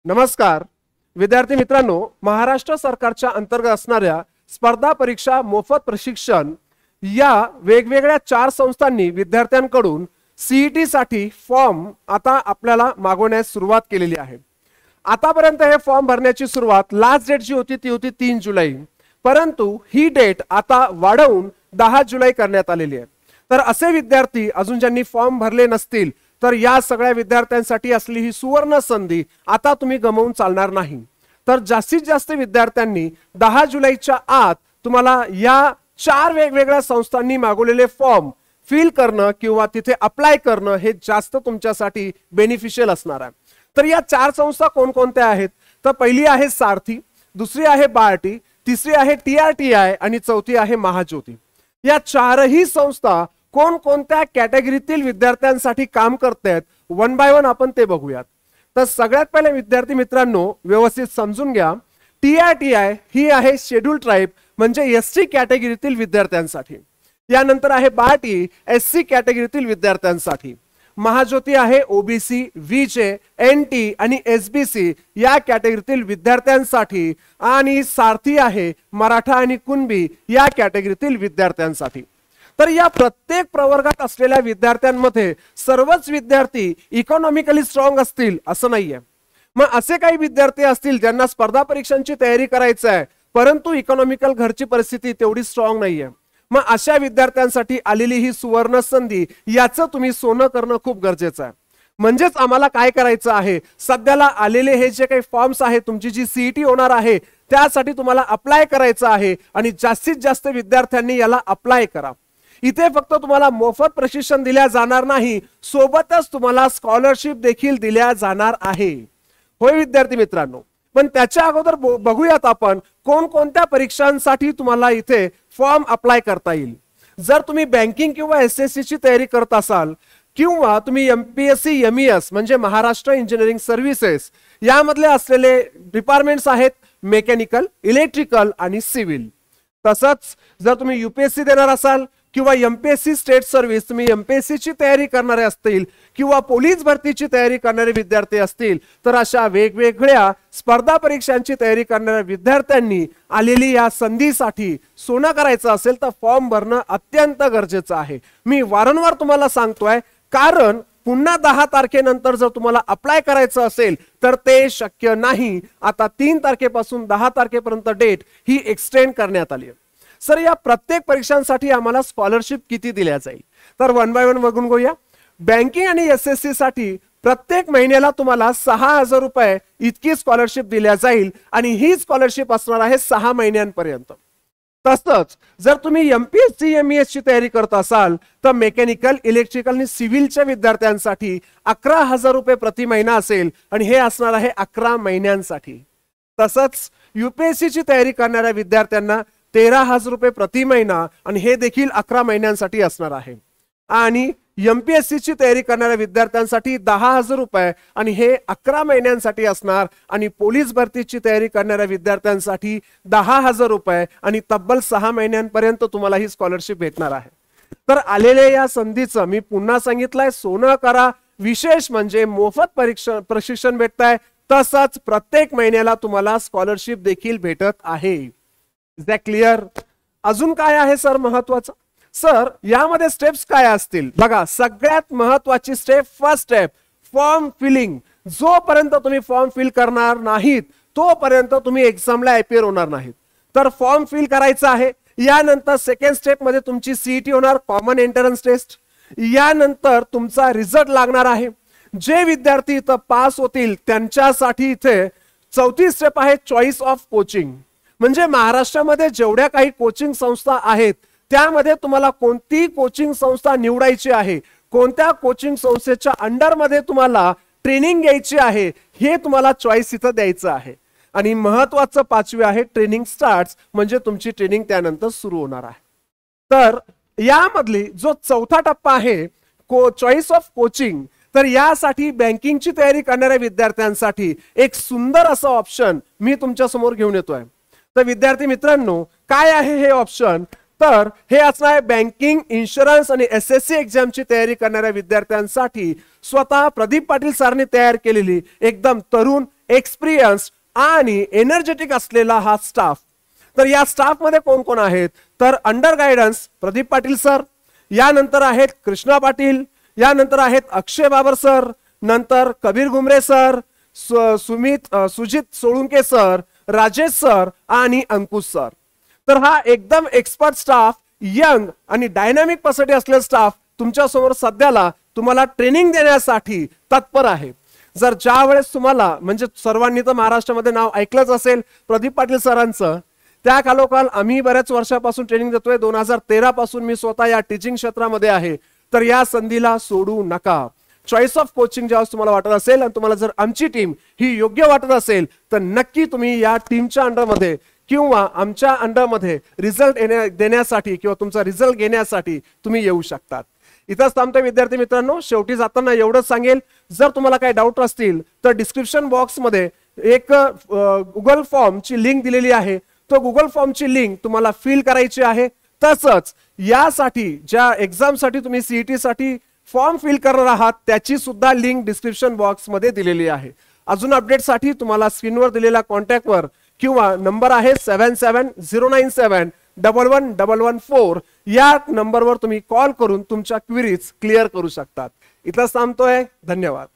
नमस्कार विद्यार्थी मित्रांनो, महाराष्ट्र सरकारच्या अंतर्गत असणाऱ्या स्पर्धा परीक्षा मोफत प्रशिक्षण या वेगवेगळ्या 4 संस्थांनी विद्यार्थ्यांकडून सीईटी साठी फॉर्म आता आपल्याला मागवण्यास सुरुवात केलेली आहे। आतापर्यंत हे फॉर्म भरण्याची सुरुवात लास्ट डेट जी होती ती होती 3 जुलै, परंतु ही डेट आता वाढवून 10 जुलै करण्यात आलेली आहे। तर असे विद्यार्थी अजून ज्यांनी फॉर्म भरले नसतील तर या सगळ्या विद्यार्थ्यांसाठी असली ही सुवर्ण संधी आता तुम्ही गमावून चालणार नाही। तर जास्तीत जास्त विद्यार्थ्यांनी 10 जुलैच्या आत तुम्हाला या 4 वेगवेगळ्या संस्थांनी मागवलेले फॉर्म फिल करणं किंवा तिथे अप्लाय करणं हे जास्त तुमच्यासाठी बेनिफिशियल असणार आहे। तर या 4 संस्था कोणकोणत्या आहेत? तर पहिली आहे सारथी, दुसरी आहे बार्टी, तिसरी आहे TRTI आणि चौथी आहे महाज्योती। या 4ही संस्था कोणकोणत्या कॅटेगरीतील विद्यार्थ्यांसाठी काम करतात वन बाय वन आपण ते बघूयात। तर सगळ्यात पहिले विद्यार्थी मित्रांनो व्यवस्थित समजून घ्या, TRTI ही आहे शेड्यूल ट्राइब म्हणजे SC कॅटेगरीतील विद्यार्थ्यांसाठी, यानंतर आहे बार्टी SC कॅटेगरीतील विद्यार्थ्यांसाठी, महाज्योती आहे OBC, VJ, NT आणि SBC या कॅटेगरीतील विद्यार्थ्यांसाठी आणि सारथी आहे मराठा आणि कुणबी या कॅटेगरीतील विद्यार्थ्यांसाठी। तर या प्रत्येक प्रवर्गात असलेल्या विद्यार्थ्यांमध्ये सर्वच विद्यार्थी इकॉनॉमिकली स्ट्रॉंग असतील असं नाहीये। मग असे काही विद्यार्थी असतील ज्यांना स्पर्धा परीक्षांची तयारी करायची आहे परंतु इकॉनॉमिकल घरची परिस्थिती तेवढी स्ट्रॉंग नाहीये। मग अशा विद्यार्थ्यांसाठी आलेली ही सुवर्ण संधी, याचं तुम्ही सोनं करणं खूप गरजेचं आहे। म्हणजेच आम्हाला काय करायचं आहे, सध्याला आलेले हे जे काही फॉर्म्स आहेत, तुमची जी सीईटी होणार आहे त्यासाठी तुम्हाला अप्लाय करायचं आहे आणि जास्तीत जास्त विद्यार्थ्यांनी याला अप्लाय करा। इथे फक्त तुम्हाला मोफत प्रशिक्षण दिल्या जाणार नाही, सोबतच तुम्हाला स्कॉलरशिप देखील दिल्या जाणार आहे। होय विद्यार्थी मित्रांनो, पण त्याच्या अगोदर बघूयात आपण कोणकोणत्या परीक्षांसाठी तुम्हाला इथे फॉर्म अप्लाय करता येईल। जर तुम्ही बँकिंग किंवा SSC ची तयारी करत असाल किंवा तुम्ही MPSC MES म्हणजे महाराष्ट्र इंजिनिअरिंग सर्व्हिसेस यामधले असलेले डिपार्टमेंट्स आहेत मेकॅनिकल, इलेक्ट्रिकल आणि सिव्हिल। तसंच जर तुम्ही UPSC देणार असाल किंवा MPSC स्टेट सर्व्हिस, तुम्ही MPSC ची तयारी करणारे असतील किंवा पोलीस भरतीची तयारी करणारे विद्यार्थी असतील, तर अशा वेगवेगळ्या स्पर्धा परीक्षांची तयारी करणाऱ्या विद्यार्थ्यांनी आलेली या संधीसाठी सोनं करायचं असेल तर फॉर्म भरणं अत्यंत गरजेचं आहे। मी वारंवार तुम्हाला सांगतोय, कारण पुन्हा 10 तारखेनंतर जर तुम्हाला अप्लाय करायचं असेल तर ते शक्य नाही। आता 3 तारखेपासून 10 तारखेपर्यंत डेट ही एक्सटेंड करण्यात आली आहे। सर या प्रत्येक परीक्षांसाठी आम्हाला स्कॉलरशिप किती दिल्या जाईल, तर वन बाय वन बघून घेऊया। बँकिंग आणि SSC साठी प्रत्येक महिन्याला तुम्हाला 6000 रुपये इतकी स्कॉलरशिप दिल्या जाईल आणि ही स्कॉलरशिप असणार आहे 6 महिन्यांपर्यंत। तसंच जर तुम्ही MPSC MES ची तयारी करत असाल तर मेकॅनिकल, इलेक्ट्रिकल आणि सिव्हिलच्या विद्यार्थ्यांसाठी 11000 रुपये प्रति महिना असेल आणि हे असणार आहे 11 महिन्यांसाठी। तसंच UPSC ची तयारी करणाऱ्या विद्यार्थ्यांना 13000 रुपये प्रति महिना आणि हे देखील 11 महिन्यांसाठी असणार आहे। आणि MPSC ची तयारी करणाऱ्या विद्यार्थ्यांसाठी 10000 रुपये आणि हे 11 महिन्यांसाठी असणार आणि पोलीस भरतीची तयारी करणाऱ्या विद्यार्थ्यांसाठी 10000 रुपये आणि तब्बल 6 महिन्यांपर्यंत तुम्हाला ही स्कॉलरशिप भेटणार आहे। तर आलेल्या या संधीचं मी पुन्हा सांगितलंय, सोनं करा। विशेष म्हणजे मोफत प्रशिक्षण भेटताय, तसंच प्रत्येक महिन्याला तुम्हाला स्कॉलरशिप देखील भेटत आहे। Is that clear? अजून काय आहे सर महत्वाचं? सर यामध्ये स्टेप्स काय असतील बघा। सगळ्यात महत्वाची step, first step form filling. जोपर्यंत तुम्ही फॉर्म फिल करणार नाहीत तोपर्यंत तुम्ही एक्झामला अपियर होणार नाहीत। तर फॉर्म फिल करायचा आहे। यानंतर सेकंड स्टेप मध्ये तुमची सीईटी होणार, कॉमन एंट्रन्स टेस्ट। यानंतर तुमचा रिझल्ट लागणार आहे। जे विद्यार्थी इथं पास होतील त्यांच्यासाठी इथे चौथी स्टेप आहे चॉईस ऑफ कोचिंग। म्हणजे महाराष्ट्रामध्ये जेवढ्या काही कोचिंग संस्था आहेत त्यामध्ये तुम्हाला कोणती कोचिंग संस्था निवडायची आहे, कोणत्या कोचिंग संस्थेच्या अंडर मध्ये तुम्हाला ट्रेनिंग घ्यायची आहे हे तुम्हाला चॉईस इथं द्यायचं आहे। आणि महत्वाचं 5वे आहे ट्रेनिंग स्टार्ट्स, म्हणजे तुमची ट्रेनिंग त्यानंतर सुरू होणार आहे। तर यामधली जो चौथा टप्पा आहे चॉईस ऑफ कोचिंग, तर यासाठी बँकिंगची तयारी करणाऱ्या विद्यार्थ्यांसाठी एक सुंदर असं ऑप्शन मी तुमच्या समोर घेऊन येतोय। तर विद्यार्थी मित्रांनो काय आहे हे ऑप्शन, तर हे असणार आहे बँकिंग, इन्शुरन्स आणि SSC एक्झामची तयारी करणाऱ्या विद्यार्थ्यांसाठी स्वतः प्रदीप पाटील सरांनी तयार केलेली एकदम तरुण, एक्सपिरियन्स आणि एनर्जेटिक असलेला हा स्टाफ. तर या स्टाफ मध्ये कोण कोण आहेत तर under guidance Pradeep Patil sir, यानंतर आहेत कृष्णा पाटील, यानंतर आहेत अक्षय बाबर सर, नंतर Kabir Gumre sir, Sujit Solunke sir, Rajesh sir आणि अंकुश सर. तर हा एकदम एक्सपर्ट स्टाफ, यंग आणि डायनामिक पर्सनॅलिटी असलेला स्टाफ तुमच्या समोर सध्याला तुम्हाला ट्रेनिंग देण्यासाठी तत्पर आहे. जर ज्या वेळेस तुम्हाला म्हणजे सर्वांनी तर महाराष्ट्रामध्ये नाव ऐकलंच असेल प्रदीप पाटील सरांचं, त्या कालोकाल आम्ही बऱ्याच वर्षापासून ट्रेनिंग देतोय. 2013 पासून मी स्वतः या टीचिंग क्षेत्रामध्ये आहे. तर या संधीला सोडू नका. चॉईस ऑफ कोचिंग ज्यावेळेस तुम्हाला वाटत असेल आणि तुम्हाला जर आमची टीम ही योग्य वाटत असेल तर नक्की तुम्ही या टीमच्या अंडरमध्ये किंवा आमच्या अंडरमध्ये रिझल्ट देण्यासाठी किंवा तुमचा रिझल्ट घेण्यासाठी तुम्ही येऊ शकतात. इथंच थांबतोय विद्यार्थी मित्रांनो. शेवटी जाताना एवढंच सांगेल, जर तुम्हाला काही डाऊट असतील तर डिस्क्रिप्शन बॉक्समध्ये एक गुगल फॉर्मची लिंक दिलेली आहे. तो गुगल फॉर्मची लिंक तुम्हाला फिल करायची आहे. तसंच यासाठी ज्या एक्झामसाठी तुम्ही सीईटी साठी फॉर्म फिल करणार आहात त्याची सुद्धा लिंक डिस्क्रिप्शन बॉक्समध्ये दिलेली आहे. अजून अपडेटसाठी तुम्हाला स्क्रीनवर दिलेल्या कॉन्टॅक्टवर किंवा नंबर आहे 7709711114 या नंबरवर तुम्ही कॉल करून तुमच्या क्वेरीज क्लिअर करू शकतात. इथं थांबतोय. धन्यवाद.